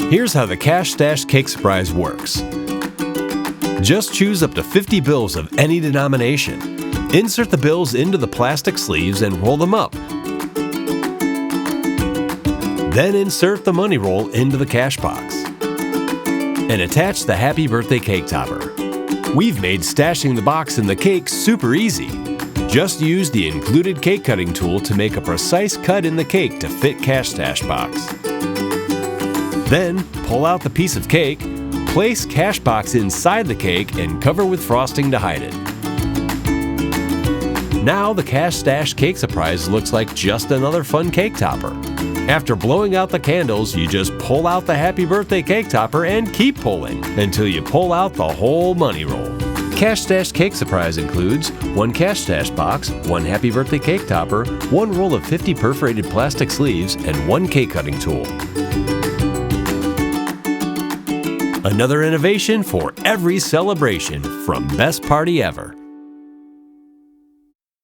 Here's how the Cash Stash Cake Surprise works. Just choose up to 50 bills of any denomination. Insert the bills into the plastic sleeves and roll them up. Then insert the money roll into the cash box. And attach the Happy Birthday cake topper. We've made stashing the box in the cake super easy. Just use the included cake cutting tool to make a precise cut in the cake to fit Cash Stash box. Then, pull out the piece of cake, place cash box inside the cake and cover with frosting to hide it. Now the Cash Stash Cake Surprise looks like just another fun cake topper. After blowing out the candles, you just pull out the Happy Birthday cake topper and keep pulling until you pull out the whole money roll. Cash Stash Cake Surprise includes 1 Cash Stash box, 1 Happy Birthday cake topper, 1 roll of 50 perforated plastic sleeves, and 1 cake cutting tool. Another innovation for every celebration from Best Party Ever.